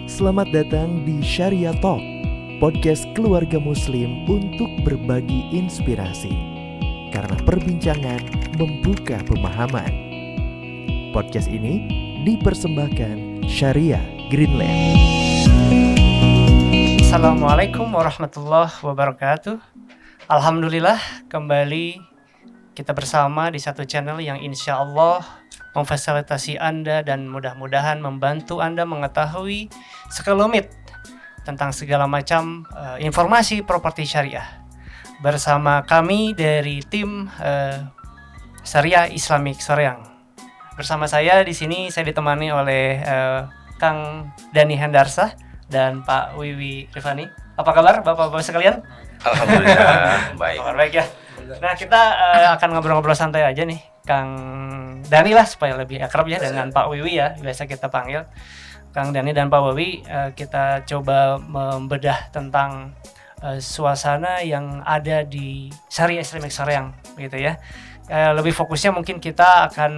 Selamat datang di Syariah Talk, podcast keluarga muslim untuk berbagi inspirasi. Karena perbincangan membuka pemahaman. Podcast ini dipersembahkan Syariah Greenland. Assalamualaikum warahmatullahi wabarakatuh. Alhamdulillah kembali kita bersama di satu channel yang insya Allah memfasilitasi Anda dan mudah-mudahan membantu Anda mengetahui sekelumit tentang segala macam informasi properti syariah. Bersama kami dari tim Syariah Islamic Soreang. Bersama saya di sini saya ditemani oleh Kang Dani Hendarsah dan Pak Wiwi Rifani. Apa kabar Bapak-bapak sekalian? Alhamdulillah baik. Kabar baik ya. Nah kita akan ngobrol-ngobrol santai aja nih Kang Dani lah supaya lebih akrab ya dengan Pak Wiwi ya, biasa kita panggil Kang Dani dan Pak Wiwi. Kita coba membedah tentang suasana yang ada di Syariah Islamic Soreang gitu ya. Lebih fokusnya mungkin kita akan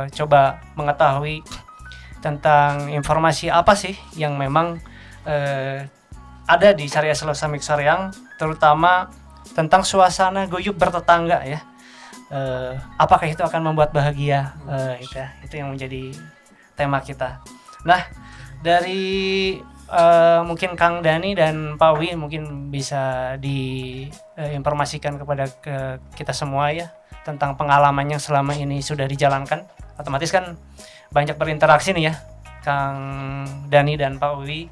coba mengetahui tentang informasi apa sih yang memang ada di Syariah Islamic Soreang, terutama tentang suasana guyub bertetangga ya. Apakah itu akan membuat bahagia? Itu yang menjadi tema kita. Nah, dari mungkin Kang Dani dan Pak Wi mungkin bisa diinformasikan kepada kita semua ya tentang pengalamannya selama ini sudah dijalankan. Otomatis kan banyak berinteraksi nih ya Kang Dani dan Pak Wi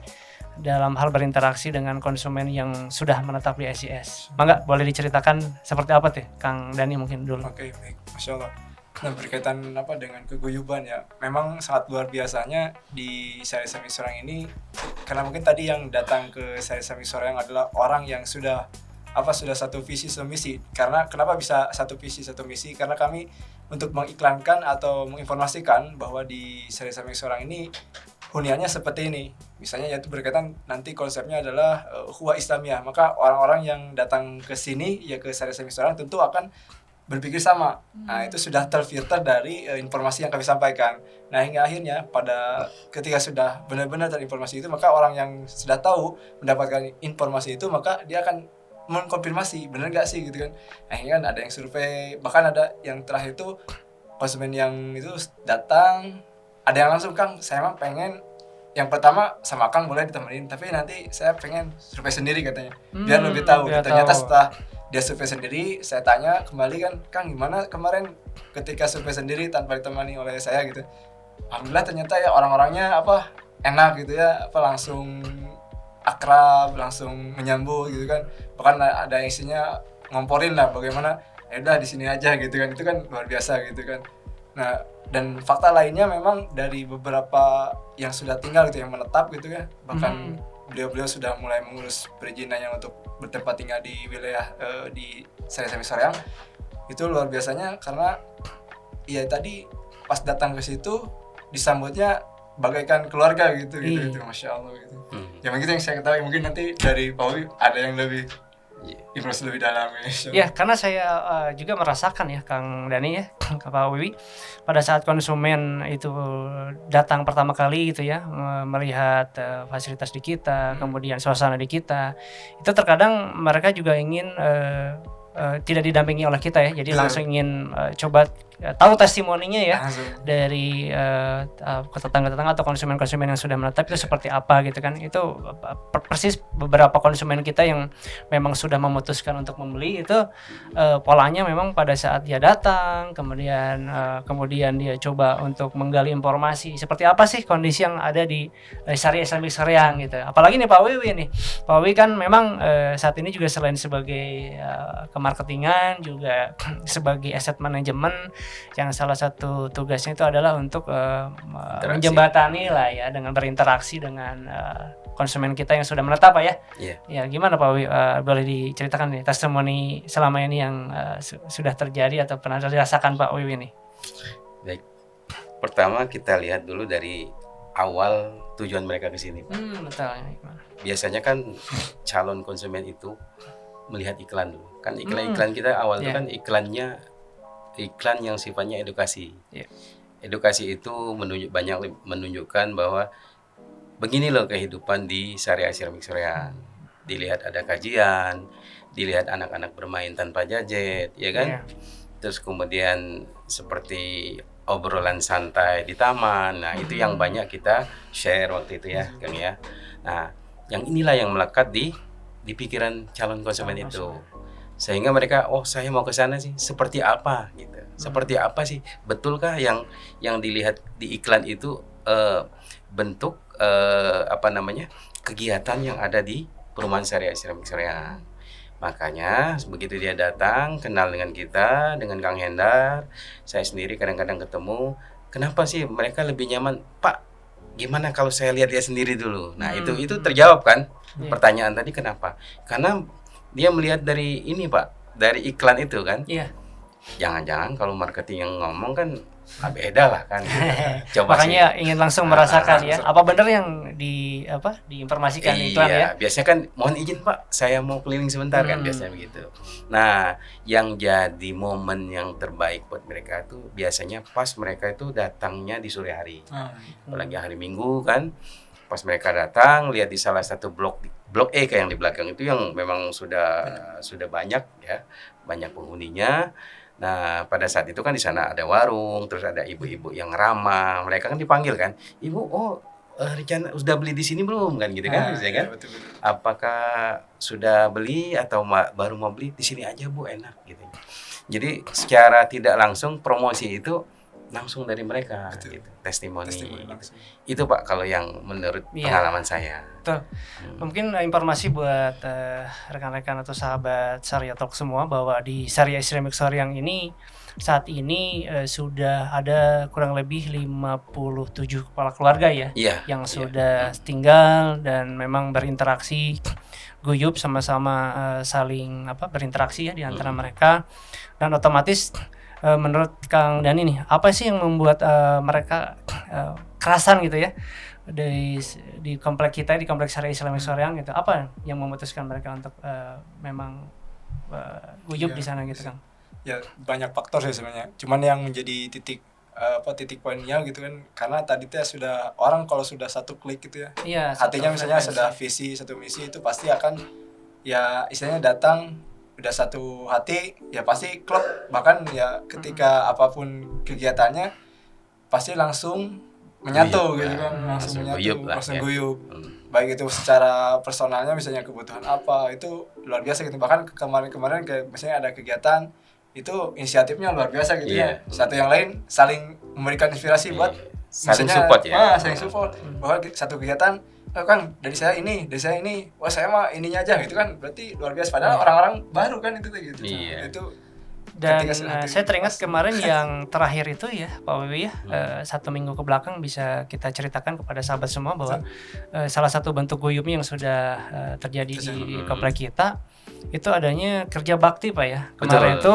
dalam hal berinteraksi dengan konsumen yang sudah menetap di SIS. Mangga boleh diceritakan seperti apa tuh Kang Dani mungkin dulu. Oke, baik. Masya Allah. Nah, berkaitan dengan keguyuban ya, memang sangat luar biasanya di Syariah Islamic Soreang ini, karena mungkin tadi yang datang ke Syariah Islamic Soreang adalah orang yang sudah satu visi satu misi. Karena kenapa bisa satu visi satu misi? Karena kami untuk mengiklankan atau menginformasikan bahwa di Syariah Islamic Soreang ini huniannya seperti ini. Misalnya yaitu berkaitan nanti konsepnya adalah ukhuwah Islamiyah. Maka orang-orang yang datang ke sini ya ke Syariah Islamic Soreang tentu akan berpikir sama. Nah, itu sudah terfilter dari informasi yang kami sampaikan. Nah, hingga akhirnya pada ketika sudah benar-benar terinformasi itu, maka orang yang sudah tahu mendapatkan informasi itu, maka dia akan mengkonfirmasi benar nggak sih gitu kan. Akhirnya kan ada yang survei, bahkan ada yang terakhir itu konsumen yang itu datang, ada yang langsung, Kang, saya mah pengen yang pertama sama Kang boleh ditemenin, tapi nanti saya pengen survei sendiri katanya, biar lebih tahu. Ternyata setelah dia survei sendiri, saya tanya kembali kan, Kang gimana kemarin ketika survei sendiri tanpa ditemani oleh saya gitu. Alhamdulillah ternyata ya orang-orangnya enak gitu ya, langsung akrab, langsung menyambut gitu kan. Bahkan ada yang isinya ngomporin lah bagaimana, ya udah di sini aja gitu kan. Itu kan luar biasa gitu kan. Nah, dan fakta lainnya memang dari beberapa yang sudah tinggal gitu, yang menetap gitu ya, bahkan beliau-beliau sudah mulai mengurus perizinannya untuk bertempat tinggal di wilayah di Syariah Islamic Soreang. Itu luar biasanya karena ya tadi pas datang ke situ disambutnya bagaikan keluarga gitu. Masya Allah gitu. Ya begitu yang saya ketahui, mungkin nanti dari Pak Wi ada yang lebih informasi lebih dalam ya. Karena saya juga merasakan ya Kang Dani ya, Pak Wiwi, pada saat konsumen itu datang pertama kali gitu ya, melihat fasilitas di kita, kemudian suasana di kita, itu terkadang mereka juga ingin tidak didampingi oleh kita ya, jadi langsung ingin coba tahu testimoninya ya dari tetangga-tetangga atau konsumen-konsumen yang sudah menetap itu seperti apa gitu kan. Itu persis beberapa konsumen kita yang memang sudah memutuskan untuk membeli itu polanya memang pada saat dia datang kemudian dia coba untuk menggali informasi seperti apa sih kondisi yang ada di Syariah Islamic Soreang gitu. Apalagi nih Pak Wiwi nih. Pak Wiwi kan memang saat ini juga selain sebagai kemarketingan juga sebagai asset management, yang salah satu tugasnya itu adalah untuk menjembatani lah ya dengan berinteraksi dengan konsumen kita yang sudah menetap ya. Ya gimana Pak Wi, boleh diceritakan nih testimoni selama ini yang sudah terjadi atau pernah dirasakan Pak Wiwi nih? Baik. Pertama kita lihat dulu dari awal tujuan mereka ke sini. Betul. Biasanya kan calon konsumen itu melihat iklan dulu. Kan iklan kita awal itu kan iklan yang sifatnya edukasi. Edukasi itu banyak menunjukkan bahwa begini loh kehidupan di Syariah Islamic Soreang. Dilihat ada kajian, dilihat anak-anak bermain tanpa gadget, ya kan? Iya. Terus kemudian seperti obrolan santai di taman. Nah, itu yang banyak kita share waktu itu ya, Kang ya. Nah, yang inilah yang melekat di pikiran calon konsumen itu. Sehingga mereka, oh saya mau ke sana sih, seperti apa gitu. Seperti apa sih? Betulkah yang dilihat di iklan itu bentuk kegiatan yang ada di Perumahan Syariah Islamic Soreang. Makanya begitu dia datang, kenal dengan kita, dengan Kang Hendar, saya sendiri kadang-kadang ketemu, kenapa sih mereka lebih nyaman, Pak? Gimana kalau saya lihat dia sendiri dulu? Nah, itu terjawab kan pertanyaan tadi, kenapa? Karena dia melihat dari ini, Pak, dari iklan itu kan. Iya. Jangan-jangan kalau marketing yang ngomong kan beda lah kan. Coba Makanya sih. ingin langsung merasakan ya. Apa benar yang diinformasikan iklan ya? Biasanya kan mohon izin Pak, saya mau keliling sebentar kan biasanya begitu. Nah, yang jadi momen yang terbaik buat mereka itu biasanya pas mereka itu datangnya di sore hari. Apalagi hari Minggu kan. Pas mereka datang lihat di salah satu blok E kayak yang di belakang itu yang memang sudah banyak ya, banyak penghuninya. Nah, pada saat itu kan di sana ada warung, terus ada ibu-ibu yang ramah. Mereka kan dipanggil kan, "Ibu, rencana sudah beli di sini belum?" kan gitu kan, biasanya kan. Betul. Apakah sudah beli atau baru mau beli? Di sini aja Bu, enak gitu. Jadi secara tidak langsung promosi itu langsung dari mereka gitu, testimoni gitu. Itu Pak kalau yang menurut pengalaman saya. Betul. Mungkin informasi buat rekan-rekan atau sahabat Syariah Talk semua bahwa di Syariah Islamic Soreang ini saat ini sudah ada kurang lebih 57 kepala keluarga ya, yang sudah tinggal dan memang berinteraksi guyup sama-sama saling berinteraksi ya di antara mereka, dan otomatis menurut Kang Dani nih, apa sih yang membuat mereka kerasan gitu ya di komplek kita, di komplek Syariah Islamic Soreang gitu? Apa yang memutuskan mereka untuk memang guyup di sana gitu, Kang? Ya banyak faktor sih sebenarnya. Cuman yang menjadi titik poinnya gitu kan, karena tadi sudah orang kalau sudah satu klik gitu ya, hatinya misalnya sudah visi satu misi, itu pasti akan ya istilahnya datang udah satu hati ya, pasti klop. Bahkan ya ketika apapun kegiatannya pasti langsung menyatu gitu kan, langsung guyup. Baik itu secara personalnya, misalnya kebutuhan apa itu luar biasa gitu. Bahkan kemarin kayak misalnya ada kegiatan itu inisiatifnya luar biasa gitu ya. Satu yang lain saling memberikan inspirasi buat saling support ya. Saling support. Bahwa satu kegiatan, Kang, dari saya ini, wah saya mah ininya aja gitu kan, berarti luar biasa. Padahal orang-orang baru kan itu gitu. Itu dan saya teringat kemarin yang terakhir itu ya Pak Wiwi ya, 1 minggu ke belakang bisa kita ceritakan kepada sahabat semua bahwa salah satu bentuk guyupnya yang sudah terjadi di komplek kita itu adanya kerja bakti Pak ya. Kemarin itu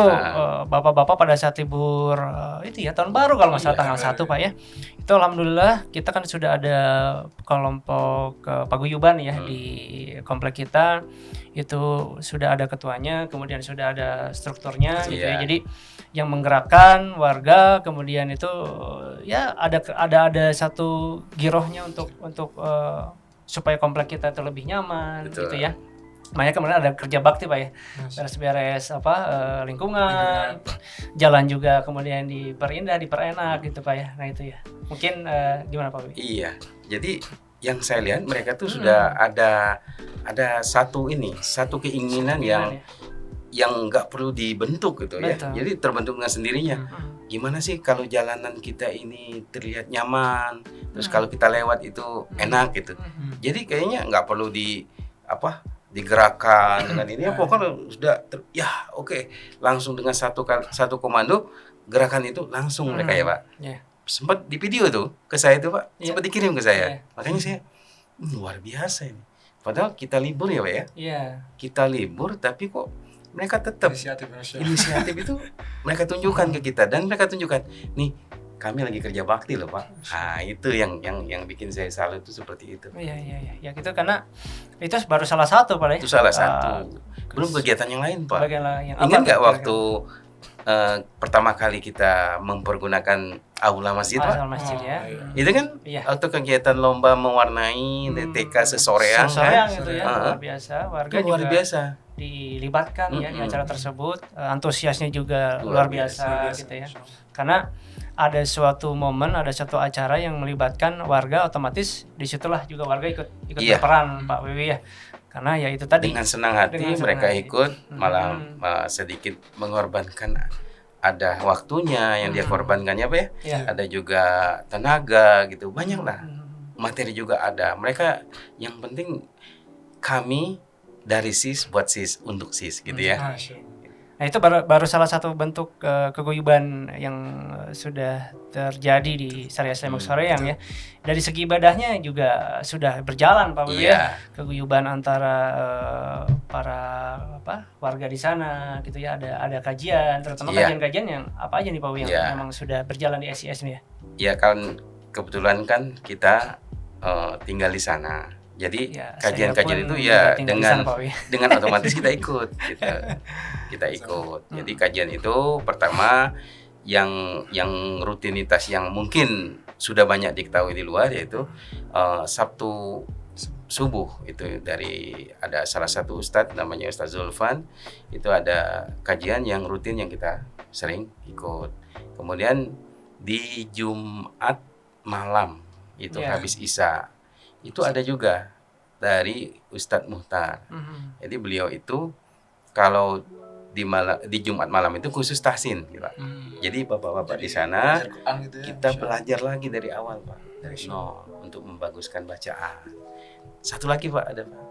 bapak-bapak pada saat libur itu ya tahun baru kalau nggak salah tanggal 1 Pak ya. Itu alhamdulillah kita kan sudah ada kelompok paguyuban ya di komplek kita. Itu sudah ada ketuanya, kemudian sudah ada strukturnya gitu ya. Jadi yang menggerakkan warga, kemudian itu ya ada satu girohnya untuk supaya komplek kita itu lebih nyaman gitu ya. Makanya kemarin ada kerja bakti Pak ya, beres-beres lingkungan, jalan juga kemudian diperindah, diperenak gitu Pak ya. Nah itu ya, mungkin gimana Pak Wiwi? Iya, jadi yang saya lihat mereka tuh sudah ada satu keinginan yang nggak perlu dibentuk gitu. Betul. Ya. Jadi terbentuk dengan sendirinya. Gimana sih kalau jalanan kita ini terlihat nyaman, terus kalau kita lewat itu enak gitu. Jadi kayaknya nggak perlu digerakkan dengan ini. Ya pokoknya sudah oke. Langsung dengan satu komando gerakan itu langsung mereka ya Pak. Sempat di video tuh ke saya tuh Pak, sempat dikirim ke saya. Makanya saya luar biasa ini. Padahal kita libur ya Pak ya. Kita libur tapi kok mereka tetap inisiatif itu mereka tunjukkan ke kita, dan mereka tunjukkan nih kami lagi kerja bakti loh Pak. Nah itu yang bikin saya salut itu seperti itu. Iya ya gitu, karena itu baru salah satu Pak ya. Itu salah satu. Belum kegiatan yang lain Pak. Yang ingat nggak waktu pertama kali kita mempergunakan aula masjid Pak. Asal masjid ya. iya. Itu kan Iya. waktu kegiatan lomba mewarnai TK sesoreang Sesoreang kan. itu ya, Heeh. luar biasa. Warga Itu luar juga biasa. dilibatkan ya di Mm-mm. acara tersebut. Antusiasnya juga Luar luar biasa, Luar biasa, gitu ya. Masya Allah. Karena ada suatu momen, ada suatu acara yang melibatkan warga, otomatis disitulah juga warga ikut Iya. berperan Pak Wiwi ya. Karena ya itu tadi. Dengan senang hati Dengan senang mereka hati. ikut, malah Hmm. sedikit mengorbankan, ada waktunya yang dia Hmm. korbankannya Pak ya. Ya. Ada juga tenaga gitu, banyak lah. Hmm. Materi juga ada. Mereka yang penting kami dari sis buat sis untuk sis gitu ya. Masya Allah. Nah itu baru salah satu bentuk keguyuban yang sudah terjadi di Syariah Islamic Soreang ya. Dari segi ibadahnya juga sudah berjalan Pak Wiwi ya. Iya, Keguyuban antara para warga di sana gitu ya. Ada kajian, terutama Iya. kajian-kajian yang apa aja nih Pak Wiwi yang Iya. memang sudah berjalan di SIS nih ya. ya kan kebetulan kan kita tinggal di sana. Jadi Ya, kajian-kajian saya itu pun ya tinggal di dengan sana, Pak Wiwi. dengan otomatis kita ikut gitu. Kita ikut. Jadi kajian itu pertama yang rutinitas yang mungkin sudah banyak diketahui di luar, yaitu Sabtu subuh itu dari ada salah satu ustadz namanya Ustadz Zulfan, itu ada kajian yang rutin yang kita sering ikut. Kemudian di Jumat malam itu Ya. habis Isya itu ada juga dari Ustadz Muhtar. Mhm. Jadi beliau itu kalau di Jumat malam itu khusus tahsin gitu, Pak. Jadi bapak-bapak di sana Belajar Quran gitu ya, kita Masya Allah. belajar lagi dari awal Pak, dari nol untuk membaguskan bacaan. Satu lagi Pak ada Pak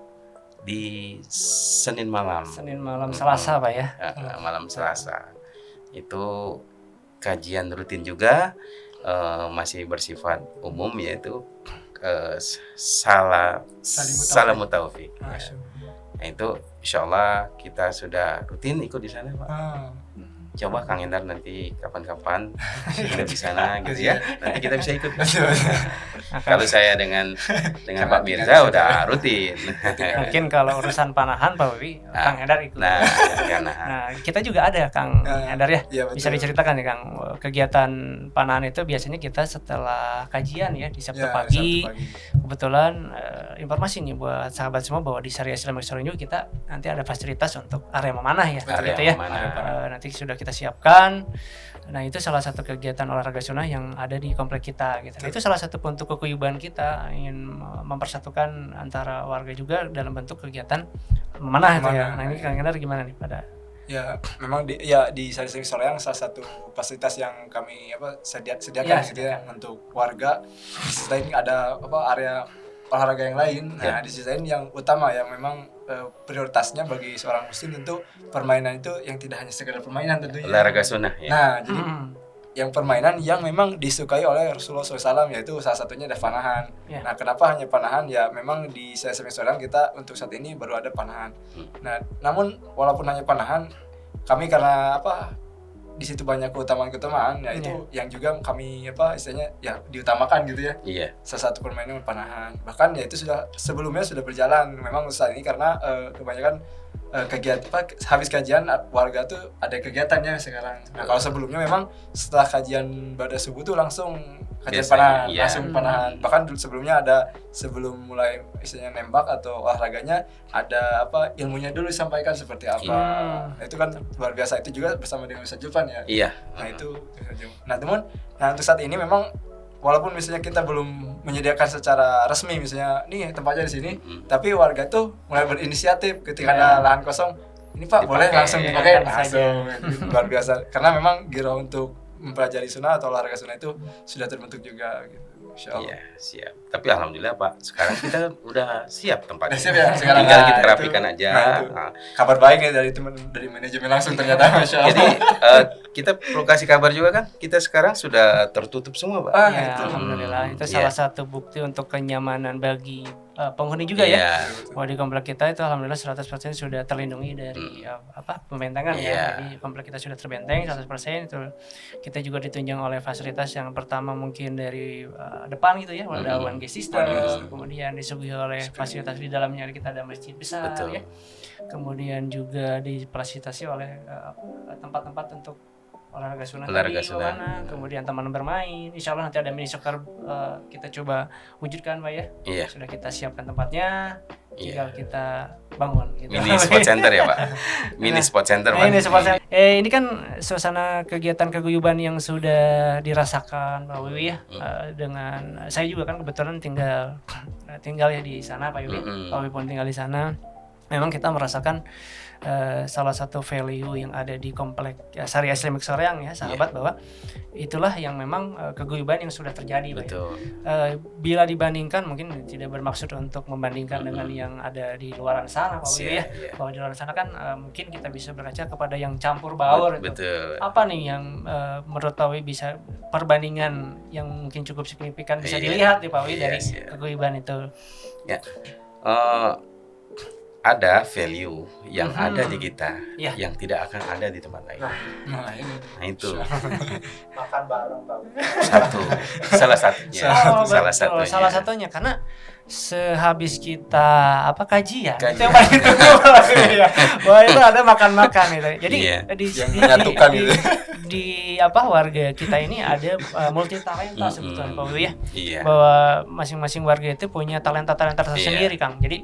di Senin malam, Senin malam Selasa Pak ya. Malam Selasa itu kajian rutin juga, masih bersifat umum, yaitu Salamu Taufik. Masya Allah. Nah itu insya Allah kita sudah rutin ikut di sana Pak. Ah, Coba Kang Endar nanti kapan-kapan ikut di sana gitu ya. Nanti kita bisa ikut. Kalau saya dengan Pak Mirza udah rutin. Mungkin kalau urusan panahan Pak Wiwi, Kang Edar ikut. Nah, karena Nah, kita juga ada Kang Edar ya. iya, betul. Bisa diceritakan ya Kang, kegiatan panahan itu biasanya kita setelah kajian ya di Sabtu Ya, pagi. Sabtu pagi. Kebetulan informasi nih buat sahabat semua bahwa di Syariah Islamic Soreang juga kita nanti ada fasilitas untuk area memanah ya. Area Gitu ya. memanah. Nanti sudah kita siapkan. Nah itu salah satu kegiatan olahraga sunnah yang ada di komplek kita gitu. Nah, itu salah satu bentuk kekuyuban kita, ingin mempersatukan antara warga juga dalam bentuk kegiatan memanah itu ya. Memanah. Nah ini Kang Endar gimana nih pada? Ya, memang di Syariah Islamic Soreang salah satu fasilitas yang kami sediakan Ya, gitu ya untuk warga. Di sisi lain ada area olahraga yang lain. Nah, di sisi lain yang utama yang memang prioritasnya bagi seorang muslim tentu permainan itu yang tidak hanya sekedar permainan tentunya. olahraga sunnah ya. Nah, jadi yang permainan yang memang disukai oleh Rasulullah SAW, yaitu salah satunya ada panahan. Ya. Nah, kenapa hanya panahan? Ya memang di Syariah Islamic Soreang kita untuk saat ini baru ada panahan. Nah, namun walaupun hanya panahan, kami karena di situ banyak keutamaan ya itu yang juga kami istilahnya ya diutamakan gitu ya. Iya. Salah satu permainan panahan. Bahkan ya itu sebelumnya sudah berjalan memang saat ini karena kebanyakan kegiatan habis kajian warga tuh ada kegiatannya sekarang. Nah, kalau sebelumnya memang setelah kajian pada subuh tuh langsung kajian Biasanya, panahan, iya. langsung panahan. Bahkan sebelumnya ada sebelum mulai istilahnya nembak atau olahraganya ada ilmunya dulu disampaikan seperti apa. Iya. Nah, itu kan luar biasa, itu juga bersama dengan Ustaz Julfan ya. Iya. Nah itu namun untuk saat ini memang walaupun misalnya kita belum menyediakan secara resmi misalnya nih tempatnya di sini, tapi warga tuh mulai berinisiatif ketika ada lahan kosong, ini Pak boleh Dipakai. langsung dipakai Langsung langsung. Luar biasa karena memang giro untuk mempelajari sunnah atau olahraga sunnah itu sudah terbentuk juga gitu. Insya Allah. Iya, siap. Tapi alhamdulillah Pak, sekarang kita udah siap tempatnya. Udah siap ya sekarang. Tinggal Nah, kita itu. rapikan aja. Nah, itu. Nah, Kabar baik ya dari manajemen langsung ternyata, Masya Allah. jadi kita perlu kasih kabar juga kan, kita sekarang sudah tertutup semua Pak. Ya, itu. alhamdulillah itu Iya. salah satu bukti untuk kenyamanan bagi penghuni juga ya. Iya. Bahwa di komplek kita itu alhamdulillah 100% sudah terlindungi dari pembentangan Iya. ya. Jadi komplek kita sudah terbenteng 100% itu. Kita juga ditunjang oleh fasilitas yang pertama mungkin dari depan gitu ya, ada ONG system, kemudian disuguhi oleh fasilitas di dalamnya kita ada masjid besar Betul. ya. Kemudian juga difasilitasi oleh tempat-tempat untuk olahraga sunnah Olahraga tadi sunnah. gimana, kemudian teman bermain. Insya Allah nanti ada mini soccer kita coba wujudkan Pak ya. Iya. Sudah kita siapkan tempatnya, tinggal Iya. kita bangun gitu. Mini sport center ya Pak. Mini sport center Pak. Ini sport center. Ini kan suasana kegiatan keguyuban yang sudah dirasakan Pak Wiwi ya. Dengan saya juga kan kebetulan tinggal ya di sana Pak Wiwi. Pak Wiwi pun tinggal di sana. Memang kita merasakan salah satu value yang ada di komplek Syariah Islamic Soreang ya sahabat, bahwa itulah yang memang keguyuban yang sudah terjadi Pak. Betul. Bila dibandingkan, mungkin tidak bermaksud untuk membandingkan dengan yang ada di luar sana Pak Wiwi ya. Bahwa di luar sana kan mungkin kita bisa berkaca kepada yang campur baur itu. Betul. Apa nih yang menurut Pak Wiwi bisa perbandingan yang mungkin cukup signifikan bisa dilihat nih Pak Wiwi dari keguyuban itu? Ya. Ada value yang ada di kita yang tidak akan ada di tempat lain. Nah, ini. Nah itu Makan bareng Pak. salah satunya. Salah satunya karena sehabis kita kajian. Kajian. Itu yang paling ditunggu ya. Bahwa itu ada makan-makan gitu. Jadi Yang menyatukan gitu. di warga kita ini ada multi talenta sebetulnya Pak Wiwi ya. Iya. Bahwa masing-masing warga itu punya talenta-talenta tersendiri Kang. Jadi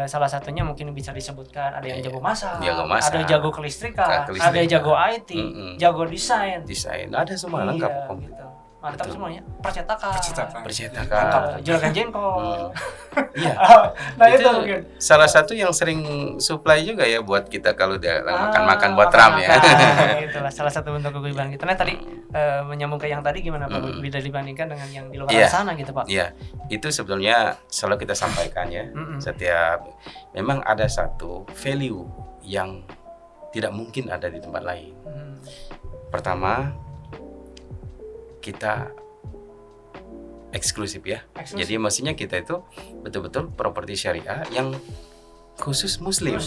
salah satunya mungkin bisa disebutkan ada yang jago masak, ada jago kelistrikan, ada jago IT, jago desain, ada semua lengkap. Gitu. Mantap semuanya. Percetakan. Juragan jengkol. Iya. Nah itu mungkin salah satu yang sering supply juga ya buat kita kalau udah makan buat ram ya. Itulah salah satu bentuk keguyuban kita. Nah tadi menyambung ke yang tadi gimana Pak? Bila dibandingkan dengan yang di luar sana gitu Pak? Iya, itu sebetulnya selalu kita sampaikan ya. Setiap memang ada satu value yang tidak mungkin ada di tempat lain. Pertama, kita eksklusif ya. Jadi maksudnya kita itu betul-betul properti syariah yang khusus muslim.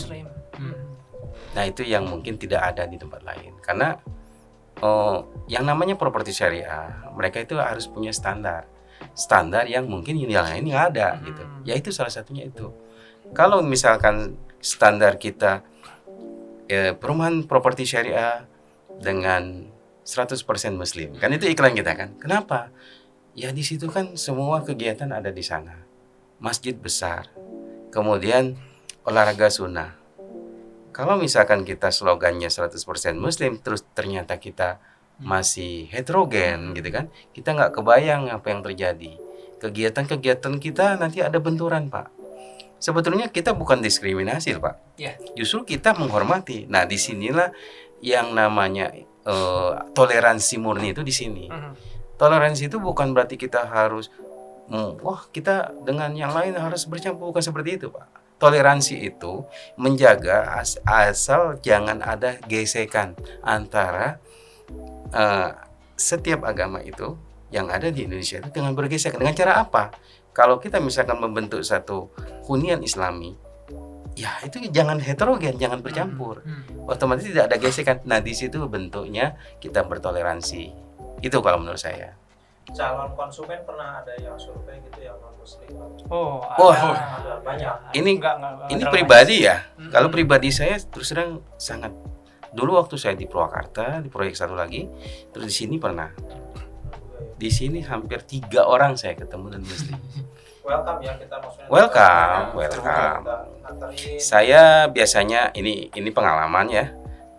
Nah itu yang mungkin tidak ada di tempat lain. Karena yang namanya properti syariah, mereka itu harus punya standar yang mungkin yang lain nggak ada gitu. Ya itu salah satunya itu. Kalau misalkan standar kita perumahan properti syariah dengan 100% muslim, kan itu iklan kita kan. Kenapa? Ya di situ kan semua kegiatan ada di sana. Masjid besar. Kemudian olahraga sunnah. Kalau misalkan kita slogannya 100% muslim, terus ternyata kita masih heterogen gitu kan, kita nggak kebayang apa yang terjadi. Kegiatan-kegiatan kita nanti ada benturan Pak. Sebetulnya kita bukan diskriminasi Pak. Justru kita menghormati. Nah disinilah yang namanya toleransi murni itu di sini. Toleransi itu bukan berarti kita harus kita dengan yang lain harus bercampur, bukan seperti itu Pak. Toleransi itu menjaga asal jangan ada gesekan antara setiap agama itu yang ada di Indonesia itu dengan bergesekan. Dengan cara apa? Kalau kita misalkan membentuk satu hunian Islami, ya itu jangan heterogen, jangan bercampur. Otomatis tidak ada gesekan. Nah di situ bentuknya kita bertoleransi. Itu kalau menurut saya. Calon konsumen pernah ada yang survei gitu yang non muslim. Ada banyak. Ini pribadi ya. Kalau pribadi saya terus terang sangat. Dulu waktu saya di Purwakarta di proyek satu lagi, terus di sini pernah. Di sini hampir 3 orang saya ketemu dan muslim. Welcome ya kita maksudnya. Welcome. Saya biasanya ini pengalaman ya.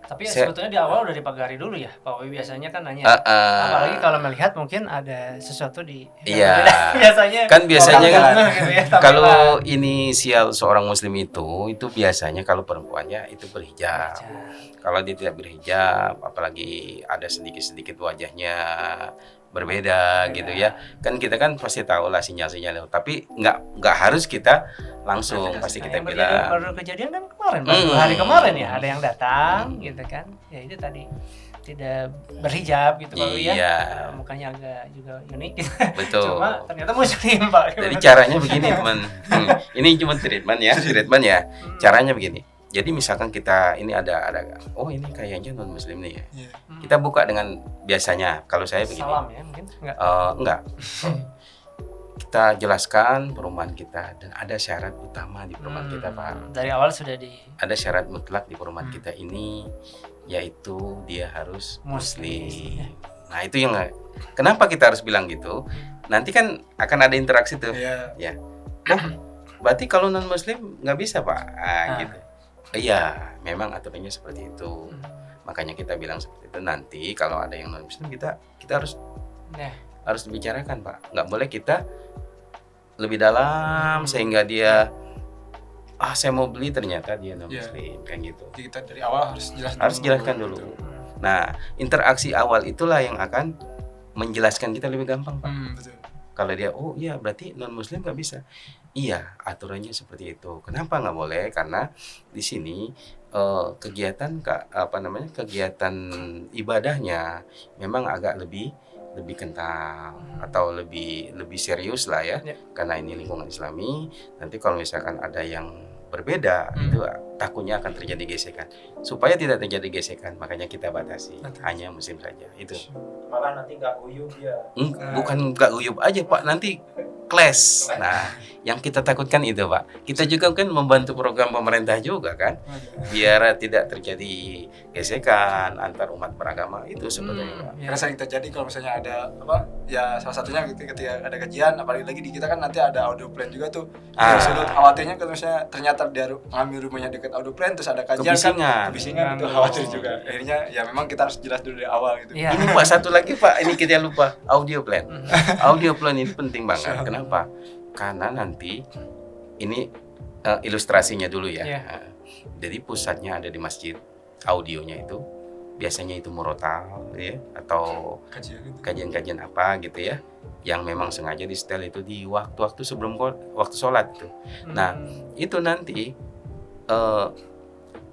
Tapi sebetulnya di awal udah dipagari dulu ya Pak Wiwi biasanya kan nanya. Apalagi kalau melihat mungkin ada sesuatu di biasanya kan kalau inisial seorang muslim itu biasanya kalau perempuannya itu berhijab. Kalau dia tidak berhijab, apalagi ada sedikit-sedikit wajahnya berbeda gitu ya. Kan kita kan pasti tahu lah sinyal-sinyal. Tapi nggak harus kita langsung pasti kita bilang. Baru kejadian kan kemarin, hari kemarin ya ada yang datang gitu kan. Ya itu tadi tidak berhijab gitu Pak Wiwi ya. Mukanya agak juga unik gitu. Betul. Cuma ternyata muslim Pak. Jadi caranya begini teman. Ini cuma treatment ya. Caranya begini. Jadi misalkan kita ini ada ini kayaknya non muslim nih ya. Kita buka dengan biasanya kalau saya begini. Salam ya mungkin? Enggak. kita jelaskan perumahan kita dan ada syarat utama di perumahan kita, Pak. Dari awal sudah di Ada syarat mutlak di perumahan kita ini, yaitu dia harus Muslim. Nah itu yang kenapa kita harus bilang gitu? Nanti kan akan ada interaksi tuh. Ya. Oh, berarti kalau non Muslim nggak bisa, Pak. Gitu. Iya, memang aturannya seperti itu. Makanya kita bilang seperti itu. Nanti kalau ada yang non Muslim kita harus dibicarakan, Pak. Nggak boleh kita lebih dalam sehingga dia saya mau beli ternyata dia non Muslim kan gitu. Jadi kita dari awal harus jelaskan dulu. Nah, interaksi awal itulah yang akan menjelaskan kita lebih gampang, Pak. Betul. Kalau dia berarti non Muslim nggak bisa. Iya, aturannya seperti itu. Kenapa nggak boleh? Karena di sini kegiatan ibadahnya memang agak lebih kental atau lebih serius lah ya. Karena ini lingkungan Islami. Nanti kalau misalkan ada yang berbeda itu takutnya akan terjadi gesekan. Supaya tidak terjadi gesekan, makanya kita batasi hanya Muslim saja. Itu. Malah nanti nggak guyub ya. Bukan nggak guyub aja, Pak, nanti clash. Nah, yang kita takutkan itu, Pak. Kita juga kan membantu program pemerintah juga kan, biar tidak terjadi gesekan antar umat beragama itu sebetulnya. Karena sering terjadi kalau misalnya ada salah satunya ketika ada kajian, apalagi lagi di kita kan nanti ada audio plan juga tuh. Sudut khawatirnya kalau misalnya ternyata dia ngambil rumahnya dekat audio plan terus ada kajian kebisingan itu khawatir juga. Akhirnya ya memang kita harus jelas dulu dari awal gitu. Ini Pak, satu lagi Pak, ini kita lupa audio plan. Audio plan ini penting banget. Kenapa? Karena nanti ini ilustrasinya dulu ya. Jadi pusatnya ada di masjid, audionya itu biasanya itu murotal ya, atau kajian-kajian apa gitu ya, yang memang sengaja di setel itu di waktu-waktu sebelum waktu sholat itu. Nah itu nanti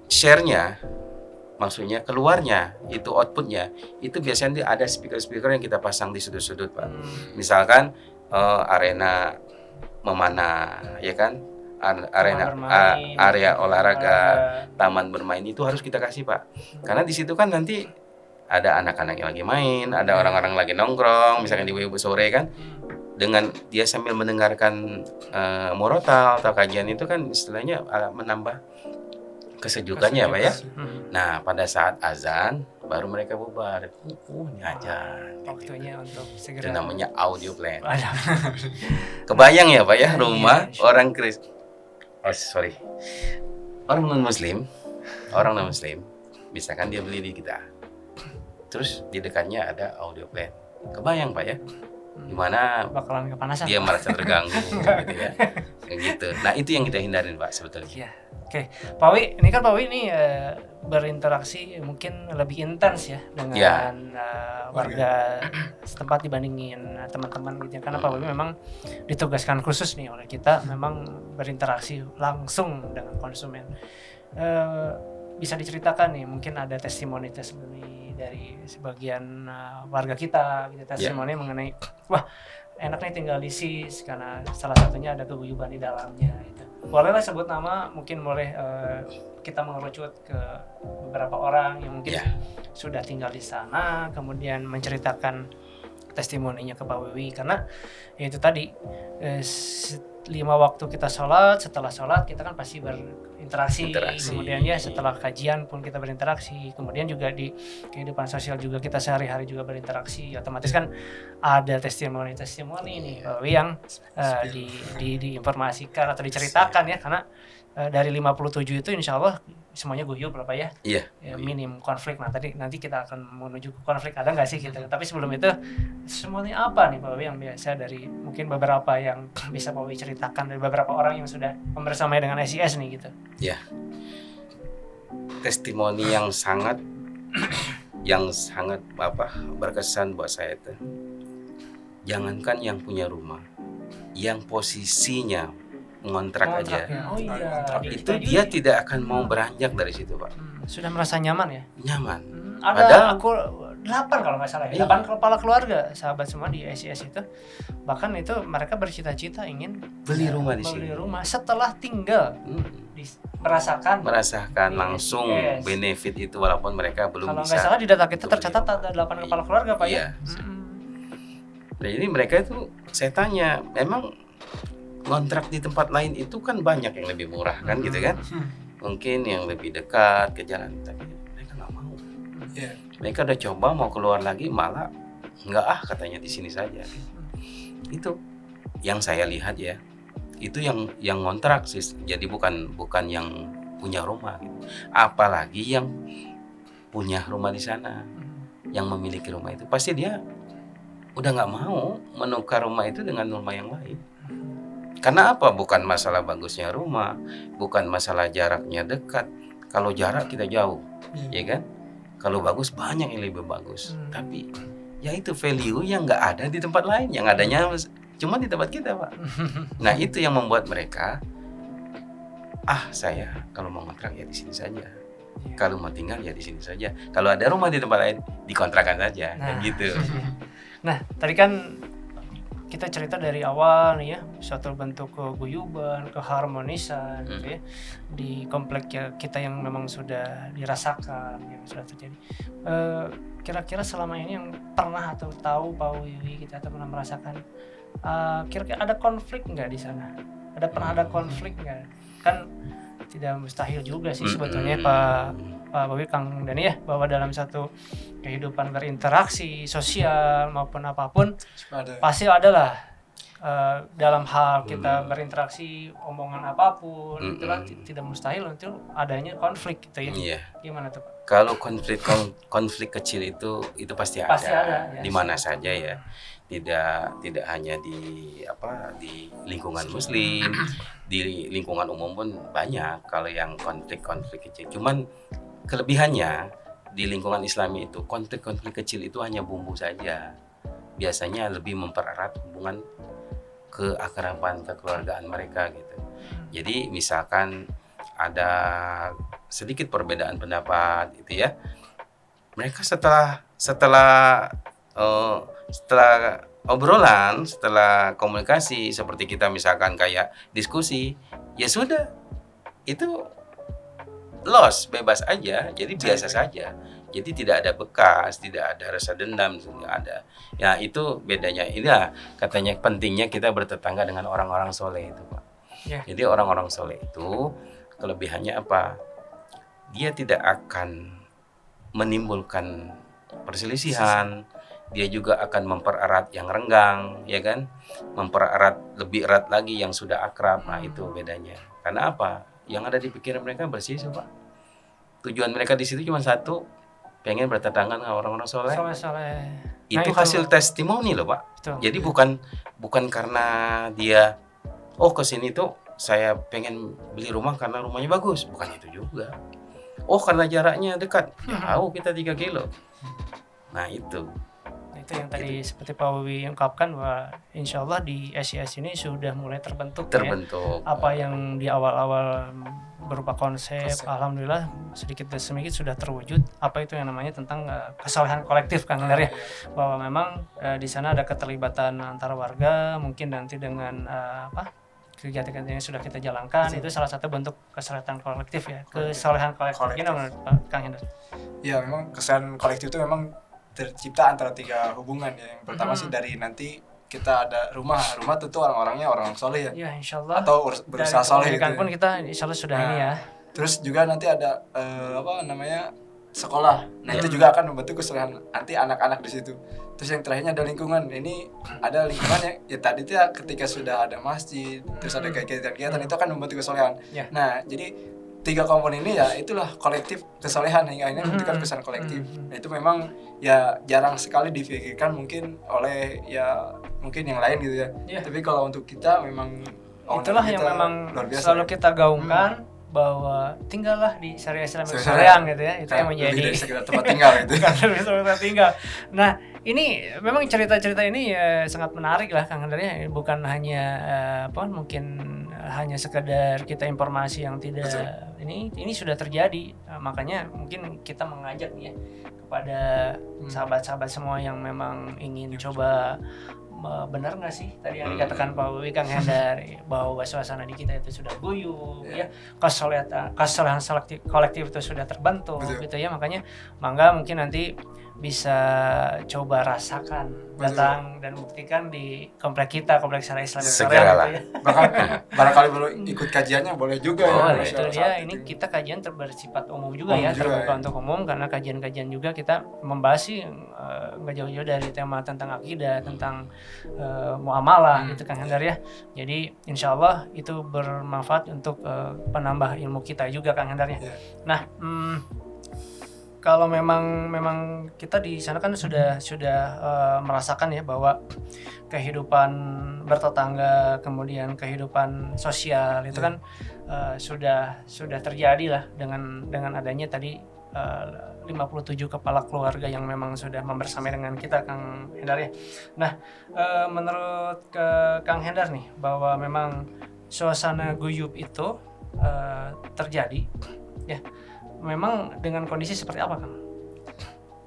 share-nya, maksudnya keluarnya itu outputnya itu biasanya ada speaker-speaker yang kita pasang di sudut-sudut, Pak. Misalkan arena memanah ya kan, area olahraga, taman bermain itu harus kita kasih, Pak. Karena di situ kan nanti ada anak-anak yang lagi main, ada orang-orang lagi nongkrong, misalkan di ibu sore kan, dengan dia sambil mendengarkan murotal atau kajian itu kan istilahnya menambah kesejukannya, Pak ya. Nah pada saat azan baru mereka bubar. Ini azan. Waktunya untuk segera. Itu namanya audio plan. Kebayang ya, Pak ya, rumah orang Kristen. Orang non Muslim, misalkan dia beli di kita, terus di dekatnya ada audio plan. Kebayang, Pak ya, gimana bakalan kepanasan. Dia merasa terganggu, gitu ya, kayak gitu. Nah itu yang kita hindarin, Pak, sebetulnya. Iya. Oke, Pak Wi, ini kan Pak Wi ini berinteraksi mungkin lebih intens ya dengan warga setempat dibandingin teman-teman gitu ya. Karena Pak Wi memang ditugaskan khusus nih oleh kita memang berinteraksi langsung dengan konsumen. Bisa diceritakan nih, mungkin ada testimoni dari sebagian warga kita gitu, testimoni mengenai wah enak nih tinggal di SIS karena salah satunya ada keguyuban di dalamnya gitu. Bolehlah sebut nama, mungkin boleh kita mengerucut ke beberapa orang yang mungkin sudah tinggal di sana, kemudian menceritakan testimoninya ke Pak Wiwi. Karena ya itu tadi 5 waktu kita sholat, setelah sholat kita kan pasti berinteraksi. Kemudian ya setelah kajian pun kita berinteraksi, kemudian juga di kehidupan sosial juga kita sehari-hari juga berinteraksi. Otomatis kan ada testimoni nih Pak Wiwi yang diinformasikan atau diceritakan ya, karena dari 57 itu insya Allah semuanya guyub Pak ya? Iya. Ya, minim konflik. Nah nanti kita akan menuju ke konflik, ada nggak sih kita? Tapi sebelum itu semuanya apa nih Pak Wiwi yang biasa dari mungkin beberapa yang bisa Pak Wiwi ceritakan dari beberapa orang yang sudah membersamai dengan SIS nih gitu? Ya. Testimoni yang sangat berkesan buat saya itu. Jangankan yang punya rumah, yang posisinya ngontrak aja, itu dia tidak akan mau beranjak dari situ, Pak. Sudah merasa nyaman ya? Nyaman. Ada aku 8 kalau nggak salah ya, 8 kepala keluarga sahabat semua di SIS itu, bahkan itu mereka bercita-cita ingin beli rumah di sini. Beli rumah setelah tinggal, merasakan langsung benefit itu walaupun mereka belum bisa. Kalau nggak salah di data kita tercatat ada 8 kepala keluarga, Pak ya. Jadi mereka itu saya tanya, memang kontrak di tempat lain itu kan banyak yang lebih murah kan gitu kan? Mungkin yang lebih dekat ke jalan, tapi mereka nggak mau. Iya. Mereka udah coba mau keluar lagi malah nggak katanya di sini saja. Itu yang saya lihat ya. Itu yang ngontrak sih. Jadi bukan yang punya rumah gitu. Apalagi yang punya rumah di sana, yang memiliki rumah itu pasti dia udah nggak mau menukar rumah itu dengan rumah yang lain. Karena apa? Bukan masalah bagusnya rumah, bukan masalah jaraknya dekat. Kalau jarak kita jauh, ya kan? Kalau bagus banyak yang lebih bagus. Tapi ya itu value yang nggak ada di tempat lain, yang adanya cuma di tempat kita, Pak. Nah itu yang membuat mereka, saya kalau mau kontrak ya di sini saja. Kalau mau tinggal ya di sini saja. Kalau ada rumah di tempat lain dikontrakan saja, kan gitu. Nah, tadi kan kita cerita dari awal nih ya, suatu bentuk keguyuban, keharmonisan gitu ya di komplek kita yang memang sudah dirasakan, yang sudah terjadi. Kira-kira selama ini yang pernah atau tahu Pak Wiwi kita atau pernah merasakan, kira-kira ada konflik nggak di sana? Pernah ada konflik nggak? Kan tidak mustahil juga sih sebetulnya Pak Wiwi, Kang Dani ya, bahwa dalam satu kehidupan berinteraksi sosial maupun apapun pasti adalah dalam hal kita berinteraksi omongan apapun itu kan tidak mustahil itu adanya konflik gitu ya. Iya. Gimana tuh Pak? Kalau konflik kecil itu pasti ada Ya, di mana saja ya. Tidak hanya di lingkungan muslim, di lingkungan umum pun banyak kalau yang konflik kecil. Cuman kelebihannya di lingkungan Islami itu konflik kecil itu hanya bumbu saja. Biasanya lebih mempererat hubungan keakraban kekeluargaan mereka gitu. Jadi misalkan ada sedikit perbedaan pendapat gitu ya. Mereka setelah obrolan, setelah komunikasi seperti kita misalkan kayak diskusi, ya sudah itu bebas aja, jadi biasa saja. Jadi tidak ada bekas, tidak ada rasa dendam, tidak ada. Ya itu bedanya. Inilah katanya pentingnya kita bertetangga dengan orang-orang soleh itu, Pak. Ya. Jadi orang-orang soleh itu kelebihannya apa? Dia tidak akan menimbulkan perselisihan. Dia juga akan mempererat yang renggang, ya kan? Mempererat lebih erat lagi yang sudah akrab. Nah itu bedanya. Karena apa? Yang ada di pikiran mereka bersih, Pak. Tujuan mereka di situ cuma satu, pengen bertetangga dengan orang-orang soleh. Itu hasil testimoni loh, Pak. Betul. Jadi bukan karena dia kesini tuh saya pengen beli rumah karena rumahnya bagus, bukan itu juga. Karena jaraknya dekat, jauh kita 3 kilo. Nah itu yang tadi seperti Pak Wiwi ungkapkan bahwa insya Allah di SIS ini sudah mulai terbentuk. Ya, apa yang di awal-awal berupa konsep, alhamdulillah sedikit demi sedikit sudah terwujud. Apa itu yang namanya tentang kesalahan kolektif, Kang Hendar ya, bahwa memang di sana ada keterlibatan antara warga, mungkin nanti dengan kegiatan yang sudah kita jalankan itu salah satu bentuk kesalahan kolektif ya. Kesalahan kolektif. Gimana Pak Kang Hendar? Ya memang kesalahan kolektif itu memang tercipta antara 3 hubungan ya. Yang pertama sih dari nanti kita ada rumah tentu orang-orangnya orang soleh ya. Ya insyaallah. Atau berusaha soleh gitu. Pun kita insyaallah sudah ini ya. Terus juga nanti ada sekolah. Nah itu juga akan membentuk kesalahan nanti anak-anak di situ. Terus yang terakhirnya ada lingkungan. Ini ada lingkungan ya tadi itu ya ketika sudah ada masjid, terus ada kegiatan-kegiatan itu akan membentuk kesalehan. Ya. Nah jadi 3 komponen ini ya itulah kolektif kesalehan hingga akhirnya membentukkan kesalahan kolektif. Nah itu memang ya jarang sekali dipikirkan mungkin oleh ya mungkin yang lain gitu ya. Tapi kalau untuk kita memang itulah yang memang selalu kita gaungkan bahwa tinggallah di syariah Islam Soreang gitu ya. Itu yang menjadi lebih dari sekedar tempat tinggal gitu. tempat tinggal. Nah, ini memang cerita-cerita ini sangat menarik lah Kang Hendar ya. Bukan hanya mungkin hanya sekedar kita informasi yang tidak ini sudah terjadi. Makanya mungkin kita mengajak ya kepada sahabat-sahabat semua yang memang ingin coba benar nggak sih tadi yang dikatakan Pak Wiwi Kang Hendar bahwa suasana di kita itu sudah guyup ya, kesalahan kolektif itu sudah terbentuk gitu ya. Makanya mangga mungkin nanti bisa coba rasakan, datang dan buktikan di komplek kita, komplek Syariah Islamic Segeralah. gitu ya. Bahkan barangkali belum ikut kajiannya boleh juga Oh, ya. itu dia. Ini kita kajian bersifat umum juga Umum ya, juga terbuka ya. untuk umum, karena kajian-kajian juga kita membahas sih nggak jauh-jauh dari tema tentang akidah, tentang muamalah gitu Kang Hendar ya. Jadi insya Allah itu bermanfaat untuk penambah ilmu kita juga Kang Hendar ya. Iya. Nah, kalau memang kita di sana kan sudah merasakan ya bahwa kehidupan bertetangga, kemudian kehidupan sosial itu kan sudah terjadi lah dengan adanya tadi 57 kepala keluarga yang memang sudah membersamai dengan kita Kang Hendar ya. Nah, menurut Kang Hendar nih bahwa memang suasana guyub itu terjadi ya. Memang dengan kondisi seperti apa Kang?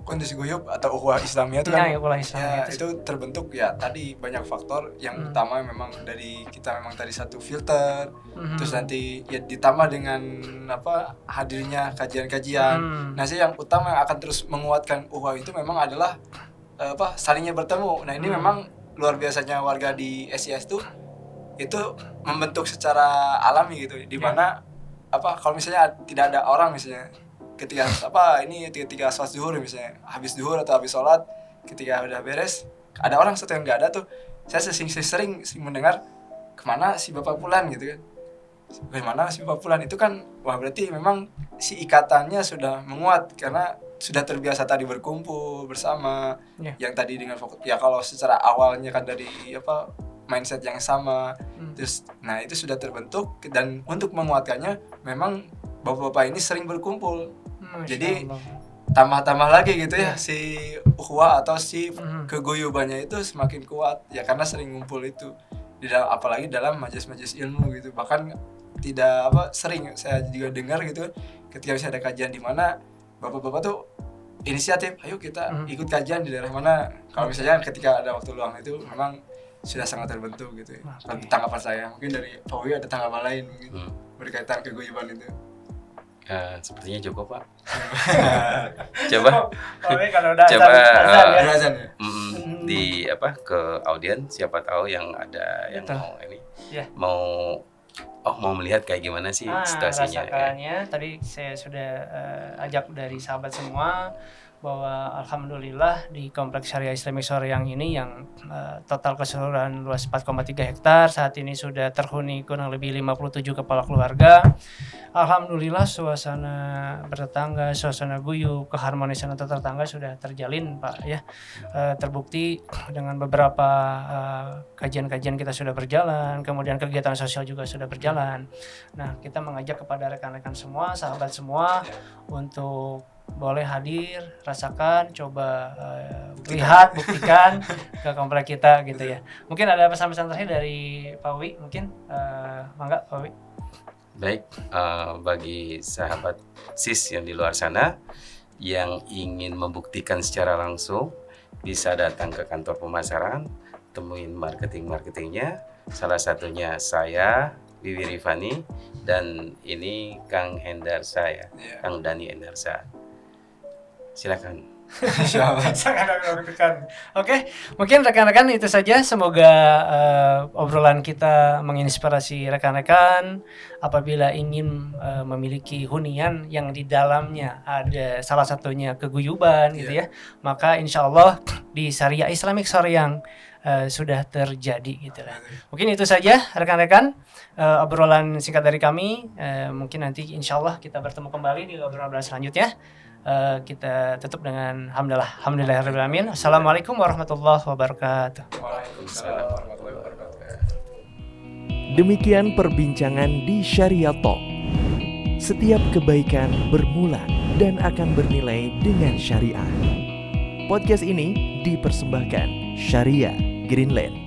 Kondisi guyub atau ukhuwah Islamiyah itu kan Ya, ukhuwah Islamiyah itu terbentuk ya tadi banyak faktor. Yang utama memang dari kita memang tadi satu filter, terus nanti ya ditambah dengan hadirnya kajian-kajian. Nah sih yang utama yang akan terus menguatkan ukhuwah itu memang adalah salingnya bertemu. Nah ini memang luar biasanya warga di SIS tuh itu membentuk secara alami gitu, di mana kalau misalnya tidak ada orang misalnya ketika sholat zuhur misalnya, habis zuhur atau habis sholat, ketika udah beres ada orang satu yang nggak ada tuh, saya sering mendengar kemana si Bapak Fulan gitu kan, bagaimana si Bapak Fulan itu kan, wah berarti memang si ikatannya sudah menguat karena sudah terbiasa tadi berkumpul bersama, yang tadi dengan fokus ya kalau secara awalnya kan dari mindset yang sama, terus nah itu sudah terbentuk, dan untuk menguatkannya memang bapak-bapak ini sering berkumpul. Jadi tambah-tambah lagi gitu ya si ukhuwah atau si keguyubannya itu semakin kuat ya karena sering ngumpul itu apalagi dalam majelis-majelis ilmu gitu. Bahkan sering saya juga dengar gitu ketika misalnya ada kajian di mana bapak-bapak tuh inisiatif, ayo kita ikut kajian di daerah mana. Kalau misalnya ketika ada waktu luang itu memang sudah sangat terbentuk gitu ya. Tanggapan saya, mungkin dari Pak Wi ada tanggapan lain mungkin berkaitan keguyuban itu. Sepertinya cukup Pak. Coba kalau udah azan ya. Di ke audiens siapa tahu yang ada yang mau ini mau melihat kayak gimana sih situasinya. Rasakannya tadi saya sudah ajak dari sahabat semua bahwa alhamdulillah di kompleks Syariah Islamic Soreang ini yang total keseluruhan luas 4,3 hektar saat ini sudah terhuni kurang lebih 57 kepala keluarga. Alhamdulillah suasana bertetangga, suasana guyub, keharmonisan antar tetangga sudah terjalin Pak ya. Terbukti dengan beberapa kajian-kajian kita sudah berjalan, kemudian kegiatan sosial juga sudah berjalan. Nah, kita mengajak kepada rekan-rekan semua, sahabat semua untuk boleh hadir, rasakan, coba lihat, buktikan ke komplek kita gitu ya. Mungkin ada pesan-pesan terakhir dari Pak Wi, mungkin mangga Pak Wi. Baik, bagi sahabat SIS yang di luar sana yang ingin membuktikan secara langsung, bisa datang ke kantor pemasaran, temuin marketingnya. Salah satunya saya, Wiwi Rifani, dan ini Kang Hendar saya, Kang Dani Endarsa. Silakan. Sangat menguntungkan. Oke, mungkin rekan-rekan itu saja. Semoga obrolan kita menginspirasi rekan-rekan apabila ingin memiliki hunian yang di dalamnya ada salah satunya keguyuban gitu ya. Maka insya Allah di Syariah Islamic Soreang sudah terjadi gitu lah. Mungkin itu saja rekan-rekan obrolan singkat dari kami. Mungkin nanti insya Allah kita bertemu kembali di obrolan selanjutnya. Kita tutup dengan alhamdulillahirrahmanirrahim. Assalamualaikum warahmatullahi wabarakatuh. Waalaikumsalam warahmatullahi wabarakatuh. Demikian perbincangan di Syariah Talk. Setiap kebaikan bermula dan akan bernilai dengan syariah. Podcast ini dipersembahkan Syariah Greenland.